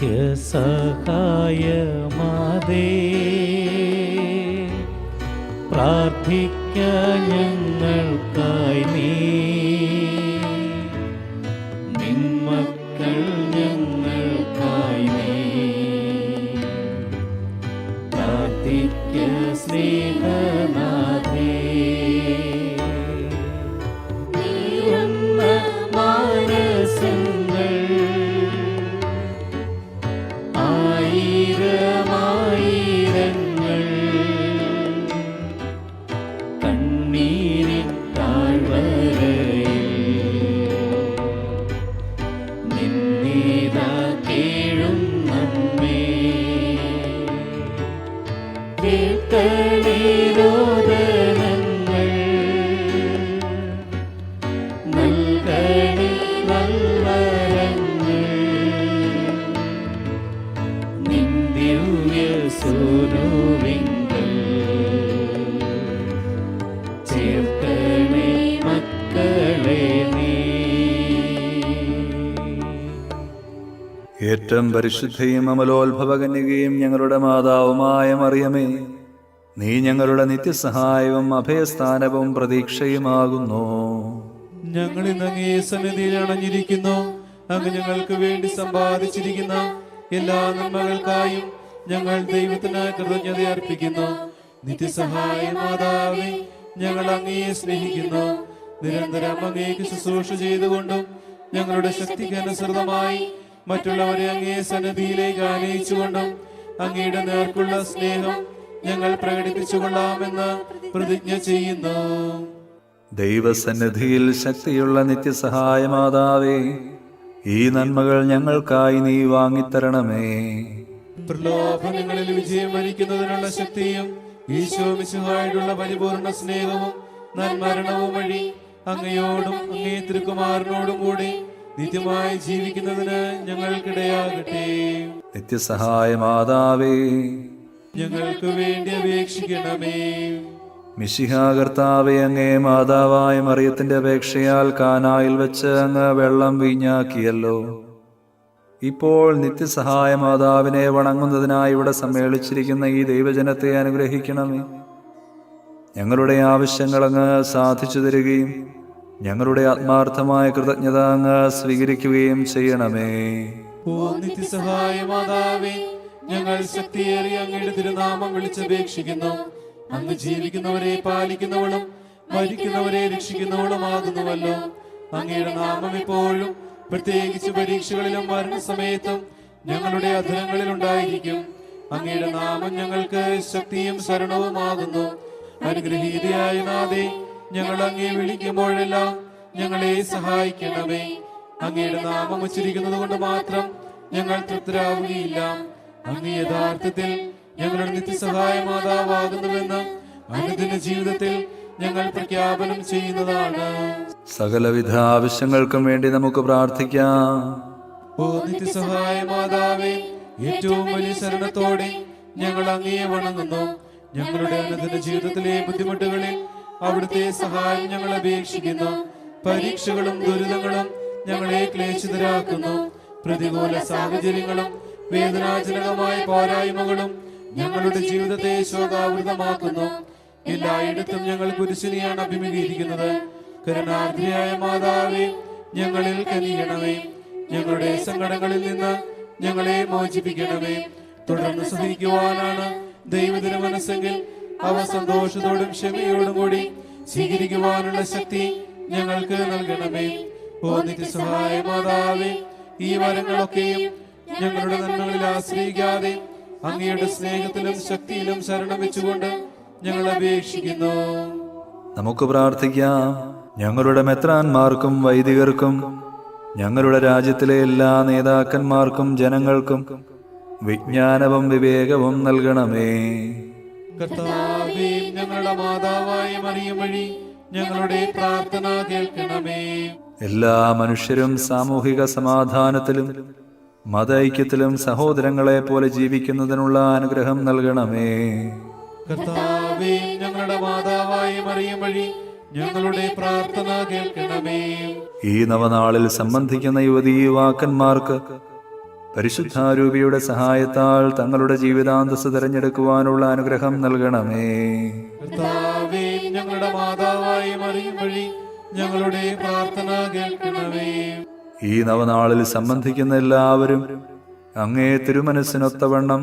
നിത്യസഹായമാതേ, പ്രാർത്ഥിക്ക ഞങ്ങൾക്കായി നീ. നിന്മക്കൾ ഞങ്ങൾക്കായി നീ പ്രാർത്ഥിക്ക സ്നേഹനാഥേ. നീറുന്ന മാനസങ്ങൾ ആയിരമായിരങ്ങൾ കണ്ണീരിൻ താഴ്വരയിൽ നിന്നീതാ കേഴും നമ്മെ. കേൾക്കണേ രോദനങ്ങൾ, നൽകണേ നൽവരങ്ങൾ, നിൻ ദിവ്യ സൂനുവിങ്കൽ ചേർക്കണേ മക്കളെ നീ. ഏറ്റവും പരിശുദ്ധയും അമലോത്ഭവകന്യകയും ഞങ്ങളുടെ മാതാവുമായ മറിയമേ, നീ ഞങ്ങളുടെ നിത്യസഹായവും അഭയസ്ഥാനവും പ്രതീക്ഷയുമാകുന്നു. ഞങ്ങൾ ഇന്ന് അങ്ങേ സന്നിധിയിൽ അണഞ്ഞിരിക്കുന്നു. അങ്ങ് ഞങ്ങൾക്ക് വേണ്ടി സമ്പാദിച്ചിരിക്കുന്ന എല്ലാ നന്മകൾക്കായും ഞങ്ങൾ ദൈവത്തിന് കൃതജ്ഞത അർപ്പിക്കുന്നു. നിത്യസഹായ മാതാവേ, ഞങ്ങൾ അങ്ങയെ സ്നേഹിക്കുന്നു. നിരന്തരം അങ്ങേക്ക് ശുശ്രൂഷ ചെയ്തുകൊണ്ടും ഞങ്ങളുടെ ശക്തിക്ക് അനുസൃതമായി മറ്റുള്ളവരെ അങ്ങേ സന്നിധിയിലേക്ക് ആനയിച്ചുകൊണ്ടും അങ്ങയുടെ നേർക്കുള്ള സ്നേഹം ഞങ്ങൾ പ്രകടിപ്പിച്ചുകൊള്ളാമെന്ന് പ്രതിജ്ഞ ചെയ്യുന്നു. ദൈവസന്നിധിയിൽ ശക്തിയുള്ള നിത്യസഹായ മാതാവേ, ഈ നന്മകൾ ഞങ്ങൾക്കായി നീ വാങ്ങിത്തരണമേ. പ്രലോഭനങ്ങളിൽ വിജയം വരിക്കുന്നതിനുള്ള ശക്തിയും ഈശോ മിശിഹായോടുള്ള പരിപൂർണ സ്നേഹവും നന്മരണവും വഴി അങ്ങയോടും അങ്ങേ തിരുക്കുമാരനോടും കൂടി നിത്യമായി ജീവിക്കുന്നതിന് ഞങ്ങൾക്കിടയാകട്ടെ. നിത്യസഹായ മാതാവേ, ഞങ്ങൾക്ക് വേണ്ടി അപേക്ഷിക്കണമേ. മിശിഹാ കർത്താവേ, അങ്ങേ മാതാവായ മറിയത്തിന്റെ അപേക്ഷയാൽ കാനായിൽ വെച്ച് അങ്ങ് വെള്ളം വീഞ്ഞാക്കിയല്ലോ. ഇപ്പോൾ നിത്യസഹായ മാതാവിനെ വണങ്ങുന്നതിനായി ഇവിടെ സമ്മേളിച്ചിരിക്കുന്ന ഈ ദൈവജനത്തെ അനുഗ്രഹിക്കണമേ. ഞങ്ങളുടെ ആവശ്യങ്ങൾ അങ്ങ് സാധിച്ചു തരികയും ഞങ്ങളുടെ ആത്മാർത്ഥമായ കൃതജ്ഞത അങ്ങ് സ്വീകരിക്കുകയും ചെയ്യണമേ. ഓ നിത്യസഹായ മാതാവേ, ഞങ്ങൾ ശക്തിയേറിയ അങ്ങയുടെ തിരുനാമം വിളിച്ചപേക്ഷിക്കുന്നു. അങ്ങ് ജീവിക്കുന്നവരെ പാലിക്കുന്നവളും മരിക്കുന്നവരെ രക്ഷിക്കുന്നവളുമാകുന്നുവല്ലോ. അങ്ങയുടെ നാമം ഇപ്പോഴും പ്രത്യേകിച്ച് പരീക്ഷകളിലും മരണസമയത്തും ഞങ്ങളുടെ അധരങ്ങളിൽ ഉണ്ടായിരിക്കും. അങ്ങയുടെ നാമം ഞങ്ങൾക്ക് ശക്തിയും ശരണവുമാകുന്നു. അനുഗ്രഹീതയായ നാഥേ, ഞങ്ങൾ അങ്ങയെ വിളിക്കുമ്പോഴെല്ലാം ഞങ്ങളെ സഹായിക്കണമേ. അങ്ങയുടെ നാമം ഉച്ചരിക്കുന്നത് കൊണ്ട് മാത്രം ഞങ്ങൾ തൃപ്തരാവുകയില്ല. അങ്ങ് യഥാർത്ഥത്തിൽ ഞങ്ങളുടെ നിത്യസഹായ മാതാവാകുന്നുവെന്ന് അനുദിന ജീവിതത്തിൽ ഞങ്ങൾ പ്രഖ്യാപനം ചെയ്യുന്നതാണ്. സകലവിധ ആവശ്യങ്ങൾക്കും വേണ്ടി നമുക്ക് പ്രാർത്ഥിക്കാം. ഓ നിത്യസഹായ മാതാവേ, ഏറ്റവും വലിയ ശരണത്തോടെ ഞങ്ങൾ അങ്ങയെ വണങ്ങുന്നു. ഞങ്ങളുടെ അനുദിന ജീവിതത്തിലെ ബുദ്ധിമുട്ടുകളിൽ അവിടുത്തെ സഹായം ഞങ്ങൾ അപേക്ഷിക്കുന്നു. പരീക്ഷകളും ദുരിതങ്ങളും ഞങ്ങളെ ക്ലേശിതരാക്കുന്നു. പ്രതികൂല സാഹചര്യങ്ങളും വേദനാജനകമായ പോരായ്മകളും ഞങ്ങളുടെ ജീവിതത്തെ ശോകാവൃതമാക്കുന്നു. എല്ലായിടത്തും ഞങ്ങൾ കുരിശിനെയാണ് അഭിമുഖീകരിക്കുന്നത്. കരുണാർദ്രയായ മാതാവേ, ഞങ്ങളിൽ കനിയണമേ. ഞങ്ങളുടെ സങ്കടങ്ങളിൽ നിന്ന് ഞങ്ങളെ മോചിപ്പിക്കണമേ. തുടർന്ന് സഹിക്കുവാനാണ് ദൈവത്തിന് മനസ്സെങ്കിൽ അവ സന്തോഷത്തോടും ക്ഷമയോടും കൂടി സ്വീകരിക്കുവാനുള്ള ശക്തി ഞങ്ങൾക്ക് നൽകണമേ. ഓ നിത്യസഹായ മാതാവേ, ഈ വരങ്ങളൊക്കെയും ഞങ്ങളുടെ നന്മകളിൽ ആശ്രയിക്കാതെ അങ്ങയുടെ സ്നേഹത്തിലും ശക്തിയിലും ശരണം വെച്ചുകൊണ്ട് ഞങ്ങൾ അപേക്ഷിക്കുന്നു. നമുക്ക് പ്രാർത്ഥിക്കാം. ഞങ്ങളുടെ മെത്രാന്മാർക്കും വൈദികർക്കും ഞങ്ങളുടെ രാജ്യത്തിലെ എല്ലാ നേതാക്കന്മാർക്കും ജനങ്ങൾക്കും വിജ്ഞാനവും വിവേകവും നൽകണമേ. കർത്താവേ, ഞങ്ങളുടെ മാതാവായ മറിയം വഴി ഞങ്ങളുടെ പ്രാർത്ഥന കേൾക്കണമേ. എല്ലാ മനുഷ്യരും സാമൂഹിക സമാധാനത്തിലും മത ഐക്യത്തിലും സഹോദരങ്ങളെ പോലെ ജീവിക്കുന്നതിനുള്ള അനുഗ്രഹം നൽകണമേ. കർത്താവേ, ഞങ്ങളുടെ മാതാവായ മറിയം വഴി ഞങ്ങളുടെ പ്രാർത്ഥന കേൾക്കണമേ. ഈ നവനാളിൽ സംബന്ധിക്കുന്ന യുവതീ യുവാക്കന്മാർക്ക് പരിശുദ്ധാരൂപിയുടെ സഹായത്താൽ തങ്ങളുടെ ജീവിതാന്തസ് തിരഞ്ഞെടുക്കുവാനുള്ള അനുഗ്രഹം നൽകണമേ. കർത്താവേ, ഞങ്ങളുടെ മാതാവായി മറിയം വഴി ഞങ്ങളുടെ പ്രാർത്ഥന കേൾക്കണമേ. ഈ നവനാളിൽ സംബന്ധിക്കുന്ന എല്ലാവരും അങ്ങേ തിരുമനസ്സിനൊത്തവണ്ണം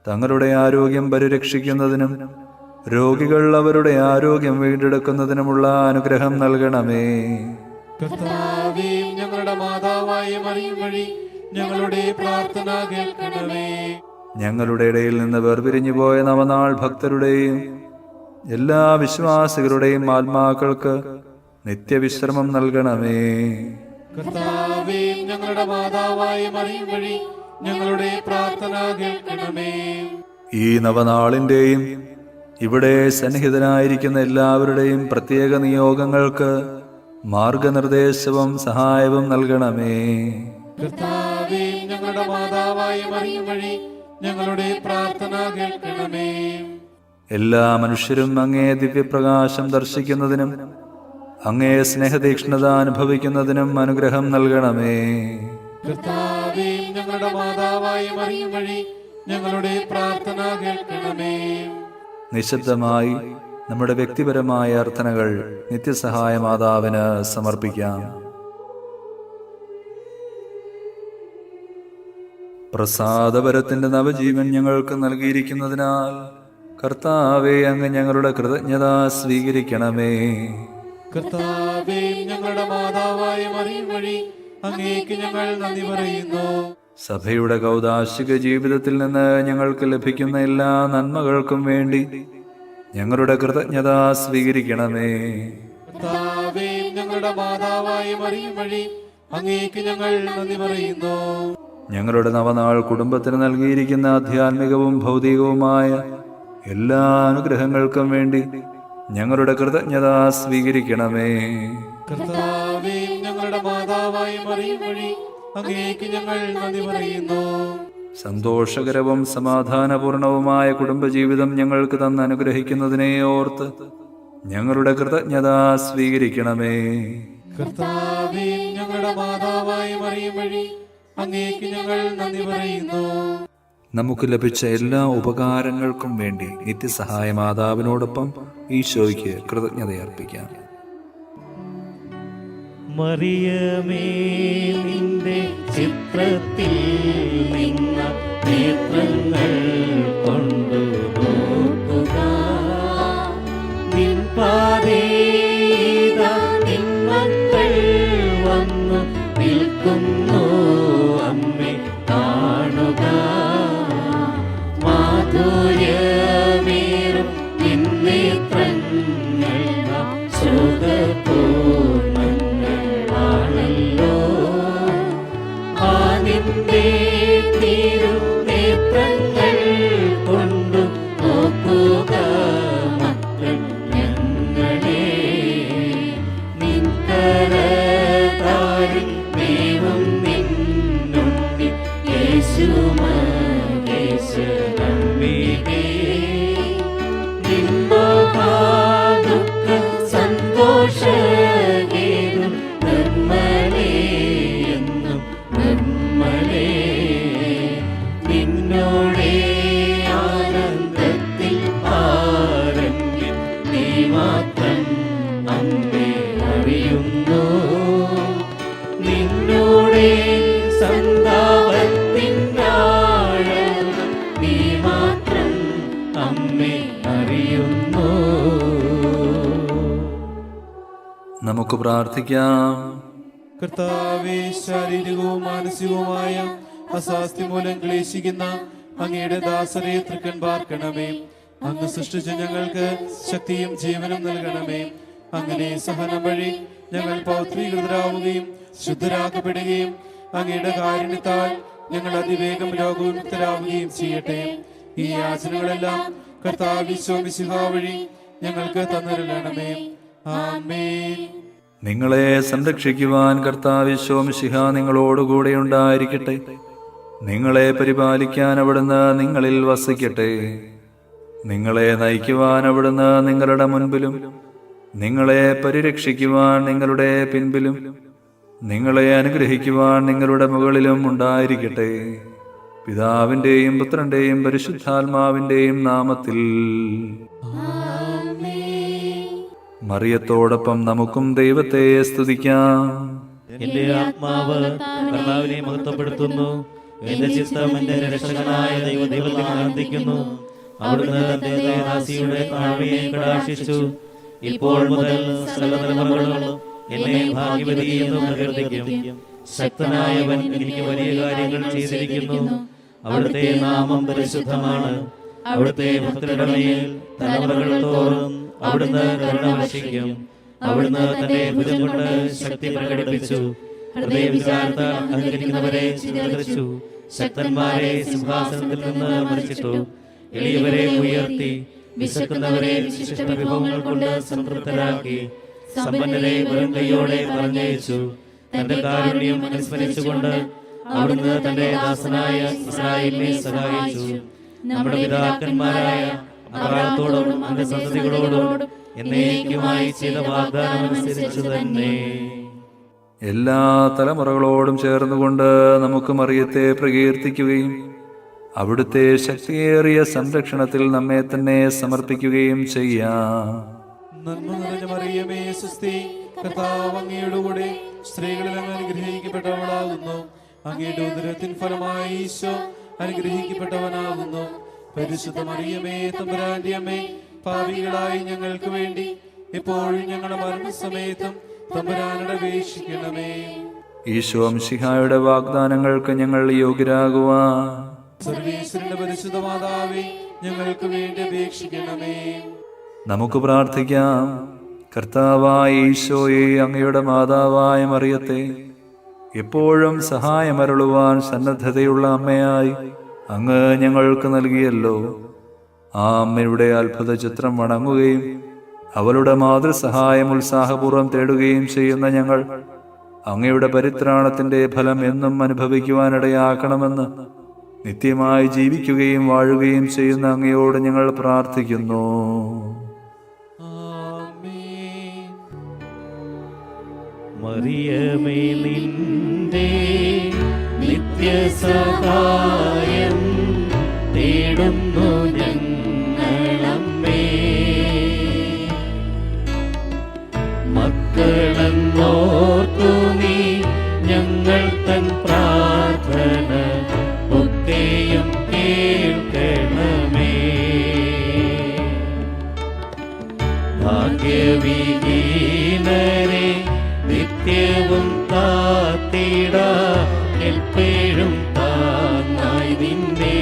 തങ്ങളുടെ ആരോഗ്യം പരിരക്ഷിക്കുന്നതിനും രോഗികൾ അവരുടെ ആരോഗ്യം വീണ്ടെടുക്കുന്നതിനുമുള്ള അനുഗ്രഹം നൽകണമേ. കർത്താവേ, ഞങ്ങളുടെ മാതാവായ മറിയം വഴി ഞങ്ങളുടെ പ്രാർത്ഥന കേൾക്കണമേ. ഞങ്ങളുടെ ഇടയിൽ നിന്ന് വേർപിരിഞ്ഞു പോയ നവനാൾ ഭക്തരുടെയും എല്ലാ വിശ്വാസികളുടെയും ആത്മാക്കൾക്ക് നിത്യവിശ്രമം നൽകണമേ. കർത്താവേ, ഞങ്ങളുടെ മാതാവായ മറിയം വഴി ഞങ്ങളുടെ പ്രാർത്ഥന കേൾക്കണമേ. ഈ നവനാളിന്റെയും ഇവിടെ സന്നിഹിതനായിരിക്കുന്ന എല്ലാവരുടെയും പ്രത്യേക നിയോഗങ്ങൾക്ക് മാർഗനിർദ്ദേശവും സഹായവും നൽകണമേ. കർത്താവേ, ഞങ്ങളുടെ മാതാവായ മറിയം വഴി ഞങ്ങളുടെ പ്രാർത്ഥന കേൾക്കണമേ. എല്ലാ മനുഷ്യരും അങ്ങേ ദിവ്യപ്രകാശം ദർശിക്കുന്നതിനും അങ്ങേ സ്നേഹതീക്ഷ്ണത അനുഭവിക്കുന്നതിനും അനുഗ്രഹം നൽകണമേ. കർത്താവേ, ഞങ്ങളുടെ മാതാവായ മറിയം വഴി ഞങ്ങളുടെ പ്രാർത്ഥന കേൾക്കണമേ. നിശബ്ദമായി നമ്മുടെ വ്യക്തിപരമായ അർത്ഥനകൾ നിത്യസഹായ മാതാവിന് സമർപ്പിക്കാം. പ്രസാദപരത്തിന്റെ നവജീവൻ ഞങ്ങൾക്ക് നൽകിയിരിക്കുന്നതിനാൽ കർത്താവേ, അങ്ങ് ഞങ്ങളുടെ കൃതജ്ഞത സ്വീകരിക്കണമേ. കർത്താവേ, ഞങ്ങളുടെ മാതാവായ മറിയം വഴി അങ്ങേക്ക് ഞങ്ങൾ നന്ദി പറയുന്നു. സഭയുടെ കൗദാശിക ജീവിതത്തിൽ നിന്ന് ഞങ്ങൾക്ക് ലഭിക്കുന്ന എല്ലാ നന്മകൾക്കും വേണ്ടി ഞങ്ങളുടെ കൃതജ്ഞത സ്വീകരിക്കണമേ. കർത്താവേ, ഞങ്ങളുടെ മാതാവായ മറിയം വഴി അങ്ങേക്ക് ഞങ്ങൾ നന്ദി പറയുന്നു. ഞങ്ങളുടെ നവനാൾ കുടുംബത്തിന് നൽകിയിരിക്കുന്ന ആധ്യാത്മികവും ഭൗതികവുമായ എല്ലാ അനുഗ്രഹങ്ങൾക്കും വേണ്ടി ഞങ്ങളുടെ കൃതജ്ഞത സ്വീകരിക്കണമേ. കർത്താവേ, ഞങ്ങളുടെ മാതാവായ മറിയം വഴി അങ്ങേക്ക് ഞങ്ങൾ നന്ദി പറയുന്നു. സന്തോഷകരവും സമാധാനപൂർണവുമായ കുടുംബജീവിതം ഞങ്ങൾക്ക് തന്ന് അനുഗ്രഹിക്കുന്നതിനെ ഓർത്ത് ഞങ്ങളുടെ കൃതജ്ഞത സ്വീകരിക്കണമേ. കർത്താവേ, ഞങ്ങളുടെ മാതാവായ മറിയം വഴി അങ്ങേക്ക് ഞങ്ങൾ നന്ദി പറയുന്നു. നമുക്ക് ലഭിച്ച എല്ലാ ഉപകാരങ്ങൾക്കും വേണ്ടി നിത്യസഹായ മാതാവിനോടൊപ്പം ഈശോയ്ക്ക് കൃതജ്ഞതയർപ്പിക്കാം. മറിയമേ, നിന്റെ ചിത്രത്തിൽ നിന്ന നേത്രങ്ങൾ കൊണ്ടു നോക്കുക. നിൻ പാതേത നിൻ മക്കൾ വന്നു നിൽക്കുന്നു. അമ്മേ, കാണുക. മാധുര്യമേറും നിൻ നേത്രങ്ങൾ സുഖപൂർണ്ണങ്ങളാണല്ലോ. ആ നിന്റെ തിരുനേത്രങ്ങൾ കൊണ്ടു നോക്കുക മക്കൾ ഞങ്ങളെ. നിൻ കരതാരിൽ ദൈവം നിന്നുണ്ണി യേശു മഹേശ്വരംബികേ. നിൻ മഹാദുഃഖ സന്തോഷഹേതു നിർമ്മലേ എന്നും നിർമ്മലേ. നിന്നോടെ ആനന്ദത്തിൽ ആരംഭ്യം നീ മാത്രം അമ്മേ അറിയുന്നു. നിന്നോടെ സന്താപത്തിനാഴം നീ മാത്രം അമ്മേ അറിയുന്നു. നമുക്ക് പ്രാർത്ഥിക്കാം. കർത്താവേ, ശാരീരികവും മാനസികവുമായ അസ്വാസ്ഥ്യം മൂലം ക്ലേശിക്കുന്ന അങ്ങയുടെ ദാസരെ തൃക്കൺ പാർക്കണമേ. അങ്ങ് സൃഷ്ടിച്ച ഞങ്ങൾക്ക് ശക്തിയും ജീവനും നൽകണമേ. അങ്ങനെ സഹനം വഴി ഞങ്ങൾ പൗത്രീകൃതരാവുകയും ശുദ്ധരാക്കപ്പെടുകയും അങ്ങയുടെ കാരുണ്യത്താൽ ഞങ്ങൾ അതിവേഗം രോഗവിമുക്തരാവുകയും ചെയ്യട്ടെ. ഈ യാചനകളെല്ലാം കർത്താവ് ഈശോ വഴി ഞങ്ങൾക്ക് തന്നിരളണമേ. ആമേൻ. നിങ്ങളെ സംരക്ഷിക്കുവാൻ കർത്താവ് യേശു മിശിഹ നിങ്ങളോടുകൂടെ ഉണ്ടായിരിക്കട്ടെ. നിങ്ങളെ പരിപാലിക്കാൻ അവിടുന്ന് നിങ്ങളിൽ വസിക്കട്ടെ. നിങ്ങളെ നയിക്കുവാൻ അവിടുന്ന് നിങ്ങളുടെ മുൻപിലും നിങ്ങളെ പരിരക്ഷിക്കുവാൻ നിങ്ങളുടെ പിൻപിലും നിങ്ങളെ അനുഗ്രഹിക്കുവാൻ നിങ്ങളുടെ മുകളിലും ഉണ്ടായിരിക്കട്ടെ. പിതാവിൻ്റെയും പുത്രൻ്റെയും പരിശുദ്ധാത്മാവിൻ്റെയും നാമത്തിൽ. മറിയത്തോടൊപ്പം നമുക്കും ദൈവത്തെ സ്തുതിക്കാം. എന്റെ ആത്മാവ് കർത്താവിനെ മഹത്വപ്പെടുത്തുന്നു. എന്റെ ചിത്തം എന്റെ രക്ഷകനായ ദൈവത്തിൽ ആനന്ദിക്കുന്നു. അവിടുന്ന് തന്റെ ദാസിയുടെ താഴ്മയെ കടാക്ഷിച്ചു. ഇപ്പോൾ മുതൽ സകല തലമുറകളും എന്നെ ഭാഗ്യവതി എന്ന് പ്രകീർത്തിക്കും. ശക്തനായവൻ എനിക്ക് വലിയ കാര്യങ്ങൾ ചെയ്തിരിക്കുന്നു. അവിടുത്തെ നാമം പരിശുദ്ധമാണ്. അവിടുത്തെ ഭക്തരുടെ മേൽ തലമുറകൾ തോറും അവിടുന്ന് കരുണ വർഷിക്കും. അവിടുന്ന് തന്റെ ഭുജം കൊണ്ട് ശക്തി പ്രകടിപ്പിച്ചു. ഹൃദയവിചാരത്താൽ അഹങ്കരിക്കുന്നവരെ ചിതറിച്ചു. ശക്തന്മാരെ സിംഹാസനത്തിൽ നിന്ന് മറിച്ചിട്ടു. എളിയവരെ ഉയർത്തി വിശക്കുന്നവരെ വിശിഷ്ട വിഭവങ്ങൾ കൊണ്ട് സംതൃപ്തരാക്കി. സമ്പന്നരെ വെറും കൈയോടെ പറഞ്ഞയച്ചു. തന്റെ കാരുണ്യം അനുസ്മരിച്ചുകൊണ്ട് അവിടുന്ന് തന്റെ ദാസനായ ഇസ്രായേലിനെ സഹായിച്ചു. നമ്മുടെ പിതാക്കന്മാരായ അബ്രാഹത്തോടും അവന്റെ സന്തതികളോടും എന്നേക്കുമായി ചെയ്ത വാഗ്ദാനം അനുസരിച്ചു തന്നെ. എല്ലാ തലമുറകളോടും ചേർന്നുകൊണ്ട് നമുക്ക് മറിയത്തെ പ്രകീർത്തിക്കുകയും അവിടുത്തെ ശക്തിയേറിയ സംരക്ഷണത്തിൽ നമ്മെ തന്നെ സമർപ്പിക്കുകയും ചെയ്യാം. നന്മ നിറഞ്ഞ മറിയമേ സ്വസ്തി, കർത്താവ് അങ്ങയുടെ കൂടെ സ്ത്രീകളിൽ അങ്ങ് അനുഗ്രഹിക്കപ്പെട്ടവളാകുന്നു. അങ്ങയുടെ ഉദരത്തിൻ ഫലമായി ഈശോ അനുഗ്രഹിക്കപ്പെട്ടവനാകുന്നു. പരിശുദ്ധ മറിയമേ തമ്പുരാന്റെ അമ്മേ, പാപികളായി ഞങ്ങൾക്ക് വേണ്ടി എപ്പോഴും ഞങ്ങളുടെ മരണസമയത്തും തമ്പുരാനോട് അപേക്ഷിക്കണമേ. ഈശോ മിശിഹായുടെ വാഗ്ദാനങ്ങൾക്ക് ഞങ്ങൾ യോഗ്യരാകുവാൻ സർവേശ്വരന്റെ പരിശുദ്ധ മാതാവേ, ഞങ്ങൾക്ക് വേണ്ടി അപേക്ഷിക്കണമേ. നമുക്ക് പ്രാർത്ഥിക്കാം. കർത്താവായ ഈശോയെ, അങ്ങയുടെ മാതാവായ മറിയത്തെ എപ്പോഴും സഹായമരുളുവാൻ സന്നദ്ധതയുള്ള അമ്മയായി അങ്ങ് ഞങ്ങൾക്ക് നൽകിയല്ലോ. ആ അമ്മയുടെ അത്ഭുത ചിത്രം വണങ്ങുകയും അവളുടെ മാതൃസഹായം ഉത്സാഹപൂർവ്വം തേടുകയും ചെയ്യുന്ന ഞങ്ങൾ അങ്ങയുടെ പരിത്രാണത്തിന്റെ ഫലം എന്നും അനുഭവിക്കുവാനിടയാക്കണമെന്ന് നിത്യമായി ജീവിക്കുകയും വാഴുകയും ചെയ്യുന്ന അങ്ങയോട് ഞങ്ങൾ പ്രാർത്ഥിക്കുന്നു. മറിയമേ, നിന്റെ നിത്യസഹായം തേടുന്നു ഞങ്ങളമ്മേ. മക്കളെന്നോർത്തു നീ ഞങ്ങൾ തൻ പ്രാർത്ഥന ഒക്കെയും കേൾക്കണമേ. ഭാഗ്യവിഹീനരെ നിത്യവും കാത്തിട എപ്പോഴും താങ്ങായി നിന്നെ.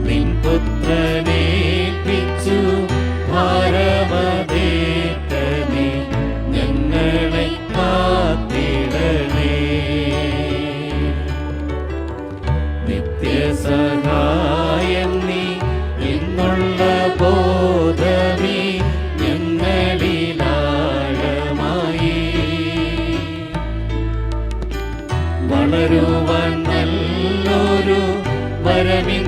നിൻ പുത്രനേൽപ്പിച്ചു ഭാരമതേറ്റനെ ഞങ്ങളെ കാത്തിടണേ. നിത്യസഹായം നീ എന്നുള്ള ബോധമേ ഞങ്ങളിലാഴമായി വളരുവാൻ നല്ലൊരു വരമിൻ